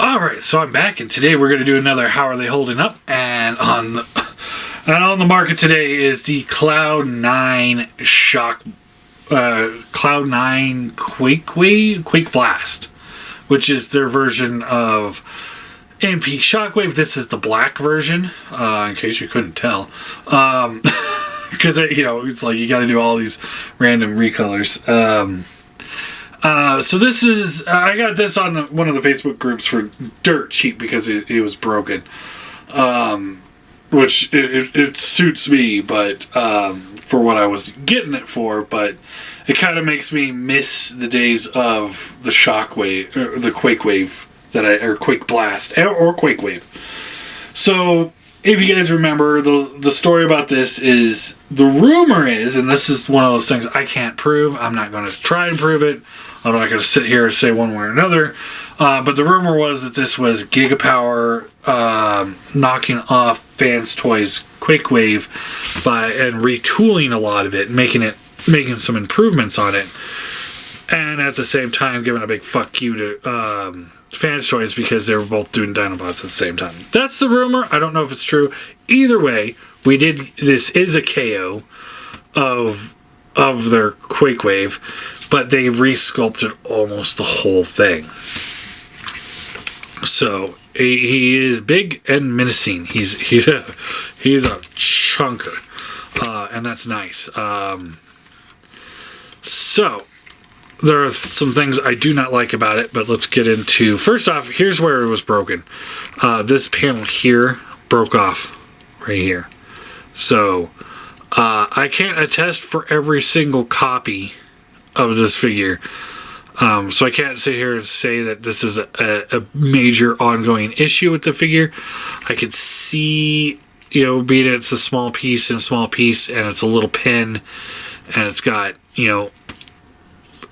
Alright, so I'm back, and today we're going to do another How Are They Holding Up? And on the market today is the Cloud 9 Cloud 9 Quake Blast, which is their version of MP Shockwave. This is the black version, in case you couldn't tell. Because, it's like you got to do all these random recolors. So this is, I got this on one of the Facebook groups for dirt cheap because it was broken. Which it suits me, but for what I was getting it for, but it kind of makes me miss the days of the Shockwave, or the Quake Wave, or Quake Blast, or Quake Wave. So, if you guys remember, the story about this is, the rumor is, and this is one of those things I can't prove, I'm not going to try and prove it, I'm not going to sit here and say one way or another, but the rumor was that this was Gigapower knocking off Fans Toys Quake Wave and retooling a lot of it, making some improvements on it, and at the same time giving a big fuck you to Fans Toys because they were both doing Dinobots at the same time. That's the rumor. I don't know if it's true. Either way, this is a KO of their Quake Wave, but they resculpted almost the whole thing. So he is big and menacing. He's a chunker, and that's nice. So there are some things I do not like about it, but let's get into. First off, here's where it was broken. This panel here broke off right here. So I can't attest for every single copy of this figure. So I can't sit here and say that this is a major ongoing issue with the figure. I could see, being it's a small piece, and it's a little pin, and it's got, a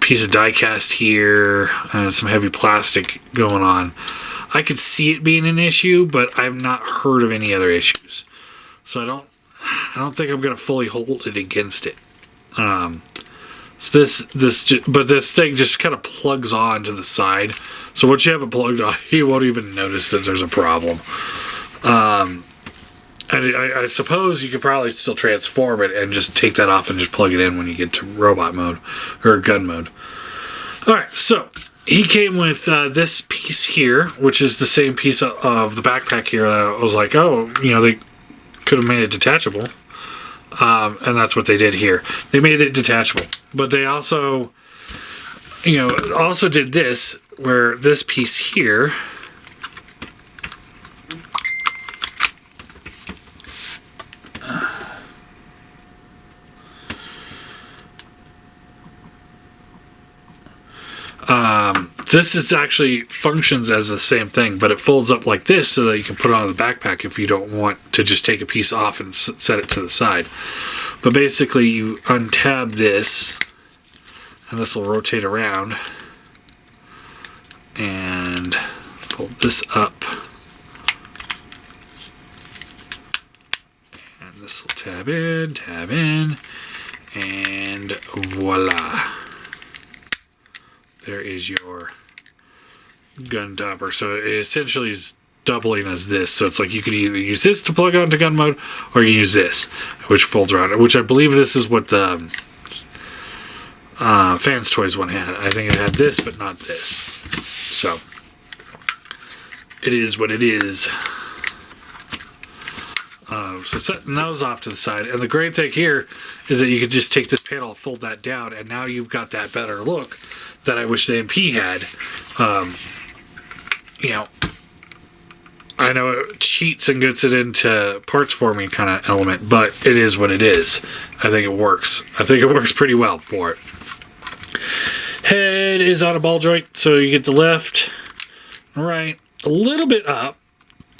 piece of die-cast here, and some heavy plastic going on. I could see it being an issue, but I've not heard of any other issues. So I don't think I'm going to fully hold it against it. So this thing just kind of plugs on to the side. So once you have it plugged on, you won't even notice that there's a problem. And I suppose you could probably still transform it and just take that off and just plug it in when you get to robot mode or gun mode. Alright, so he came with this piece here, which is the same piece of the backpack here. I was like, they could have made it detachable. And that's what they did here. They made it detachable. But they also, did this, where this piece here, this is actually functions as the same thing, but it folds up like this so that you can put it on the backpack if you don't want to just take a piece off and set it to the side. But basically, you untab this, and this will rotate around, and fold this up, and this will tab in, and voila. There is your gun topper. So it essentially is doubling as this. So it's like you could either use this to plug onto gun mode, or you use this, which folds around. Which I believe this is what the Fans Toys one had. I think it had this, but not this. So it is what it is. So setting those off to the side. And the great thing here is that you could just take this panel, fold that down, and now you've got that better look that I wish the MP had. I know it cheats and gets it into parts forming kind of element, but it is what it is. I think it works. I think it works pretty well for it. Head is on a ball joint, so you get the left, right, a little bit up,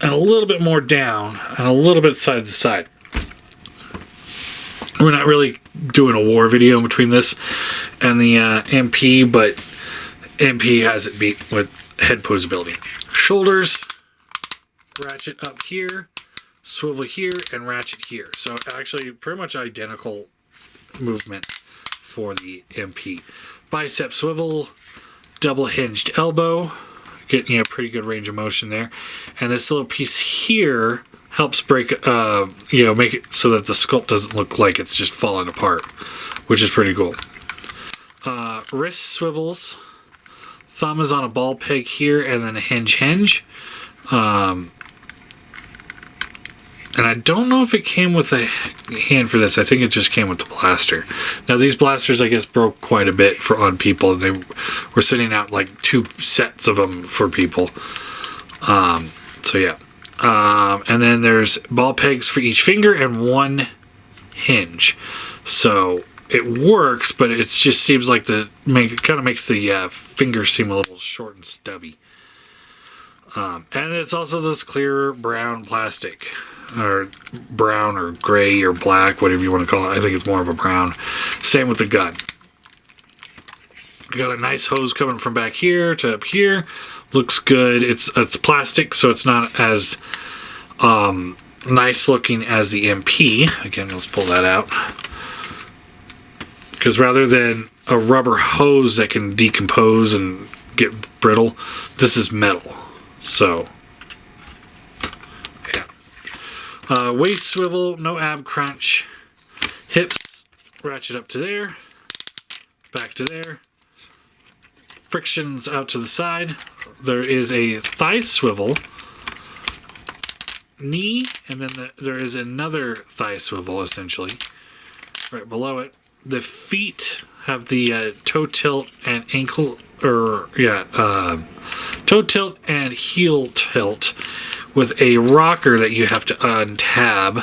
and a little bit more down, and a little bit side to side. We're not really doing a war video between this and the MP, but MP has it beat with head posability. Shoulders, ratchet up here, swivel here, and ratchet here. So actually pretty much identical movement for the MP. Bicep swivel, double hinged elbow, get pretty good range of motion there. And this little piece here helps break make it so that the sculpt doesn't look like it's just falling apart, which is pretty cool. Wrist swivels. Thumb is on a ball peg here, and then a hinge. And I don't know if it came with a hand for this. I think it just came with the blaster. Now, these blasters, I guess, broke quite a bit on people. They were sitting out like 2 sets of them for people. So, yeah. And then there's ball pegs for each finger and 1 hinge. So, it works, but it just seems like it kind of makes the fingers seem a little short and stubby. And it's also this clear brown plastic. Or brown or gray or black, whatever you want to call it. I think it's more of a brown. Same with the gun. Got a nice hose coming from back here to up here. Looks good. It's plastic, so it's not as nice looking as the MP. Again, let's pull that out. Because rather than a rubber hose that can decompose and get brittle, this is metal. So, yeah. Waist swivel, no ab crunch. Hips, ratchet up to there. Back to there. Frictions out to the side. There is a thigh swivel. Knee, and then there is another thigh swivel, essentially. Right below it. The feet have the toe tilt and ankle, toe tilt and heel tilt with a rocker that you have to untab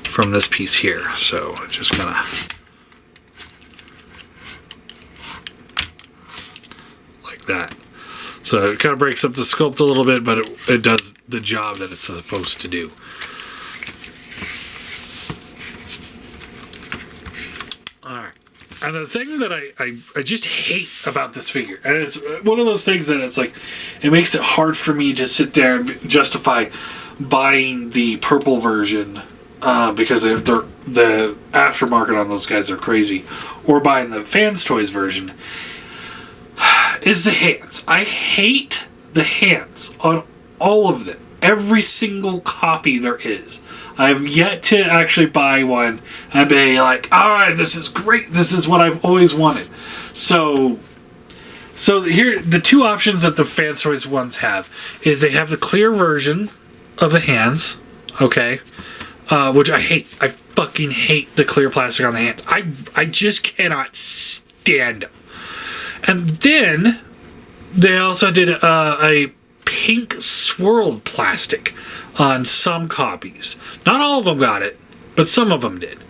from this piece here. So just gonna like that. So it kind of breaks up the sculpt a little bit, but it does the job that it's supposed to do. Alright. And the thing that I just hate about this figure, and it's one of those things that it's like, it makes it hard for me to sit there and justify buying the purple version because the aftermarket on those guys are crazy, or buying the Fans Toys version, is the hands. I hate the hands on all of them. Every single copy there is. I've yet to actually buy one and be like, alright, this is great. This is what I've always wanted. So here, the two options that the Fans Toys ones have is they have the clear version of the hands, okay, which I hate. I fucking hate the clear plastic on the hands. I just cannot stand them. And then they also did a pink swirled plastic on some copies. Not all of them got it, but some of them did.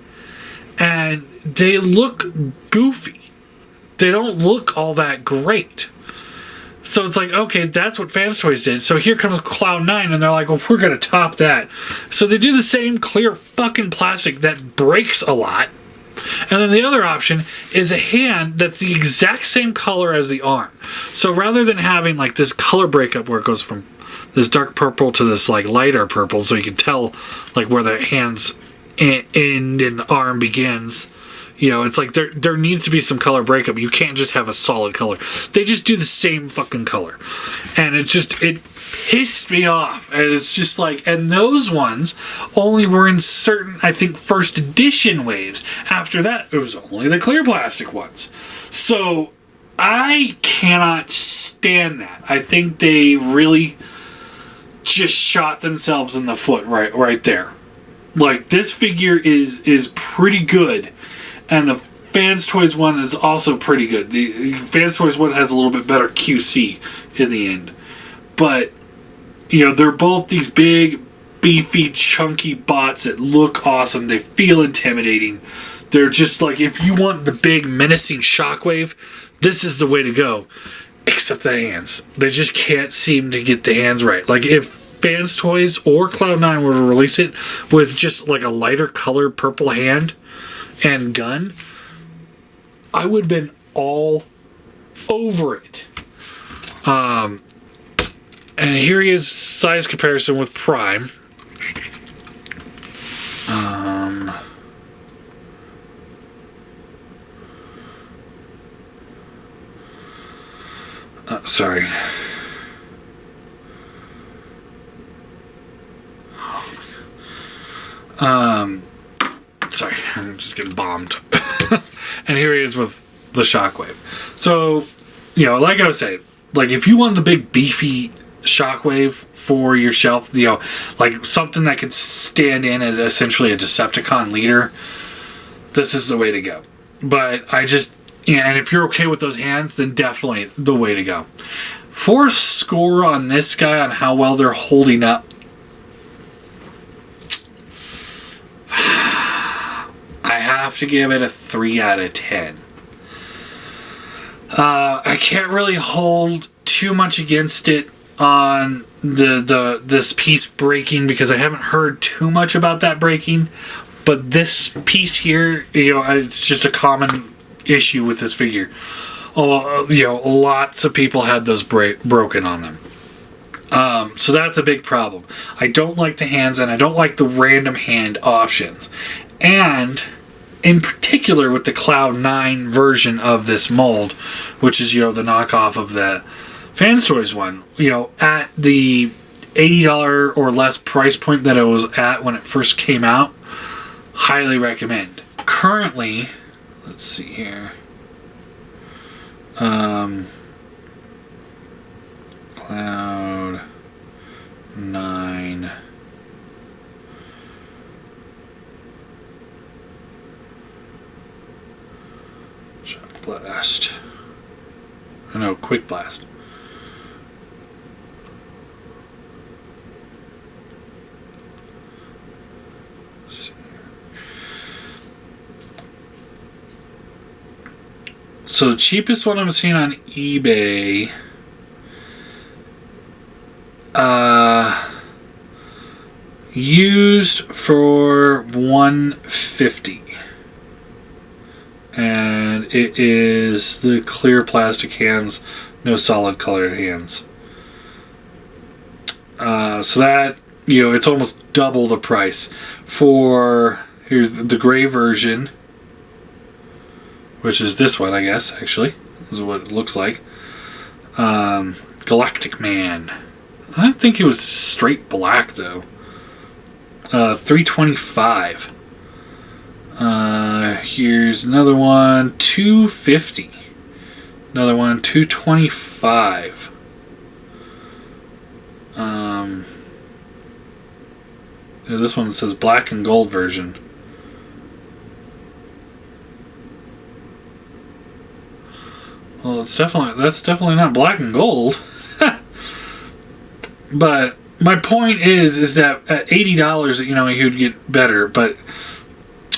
And they look goofy. They don't look all that great. So it's like, okay, that's what Fans Toys did. So here comes Cloud9, and they're like, well, we're going to top that. So they do the same clear fucking plastic that breaks a lot. And then the other option is a hand that's the exact same color as the arm. So rather than having like this color breakup where it goes from this dark purple to this like lighter purple, so you can tell like where the hands end and the arm begins, you know, it's like there needs to be some color breakup. You can't just have a solid color. They just do the same fucking color. And it pissed me off. And it's just like, and those ones only were in certain, I think, first edition waves. After that, it was only the clear plastic ones. So I cannot stand that. I think they really just shot themselves in the foot right there. Like, this figure is pretty good, and the Fans Toys one is also pretty good. The Fans Toys one has a little bit better QC in the end. But, you know, they're both these big, beefy, chunky bots that look awesome. They feel intimidating. They're just like, if you want the big, menacing Shockwave, this is the way to go. Except the hands. They just can't seem to get the hands right. Like, if Fans Toys or Cloud9 were to release it with just like a lighter colored purple hand and gun, I would have been all over it. And here he is, size comparison with Prime. Sorry. Sorry, I'm just getting bombed. And here he is with the Shockwave. So, you know, like I was saying, like if you want the big beefy Shockwave for your shelf, you know, like something that could stand in as essentially a Decepticon leader, this is the way to go. But I just, yeah, and if you're okay with those hands, then definitely the way to go. For a score on this guy on how well they're holding up, I have to give it a 3 out of 10. I can't really hold too much against it on this piece breaking because I haven't heard too much about that breaking. But this piece here, you know, it's just a common issue with this figure. Oh, you know, lots of people had those broken on them. So that's a big problem. I don't like the hands, and I don't like the random hand options. And in particular with the Cloud 9 version of this mold, which is, you know, the knockoff of the Fans Toys one, you know, at the $80 or less price point that it was at when it first came out, highly recommend. Currently, let's see here. Cloud 9. Shock Blast. Oh, no, Quick Blast. So the cheapest one I'm seeing on eBay, used for $150, and it is the clear plastic hands, no solid colored hands. So that, you know, it's almost double the price. For here's the gray version, which is this one, I guess, actually. This is what it looks like. Galactic Man. I don't think he was straight black, though. $325. Here's another one, $250. Another one, $225. Yeah, this one says black and gold version. Well, that's definitely not black and gold. But my point is that at $80, you know, you would get better. But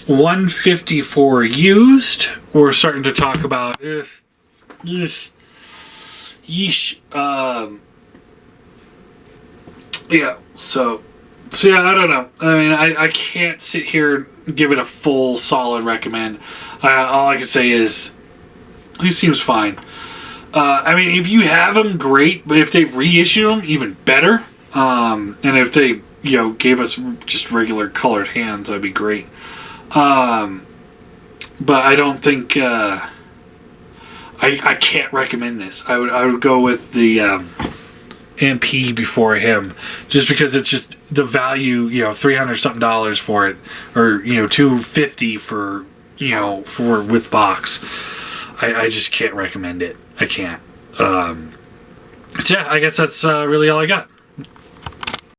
$150 for used, we're starting to talk about yeesh. Yeah. So yeah, I don't know. I mean, I can't sit here and give it a full solid recommend. All I can say is, he seems fine. I mean, if you have them, great. But if they've reissued them, even better. And if they, you know, gave us just regular colored hands, that'd be great. But I don't think I can't recommend this. I would go with the MP before him, just because it's just the value. You know, $300 something for it, or you know, $250 for, you know, for with box. I just can't recommend it. I can't. So yeah, I guess that's really all I got.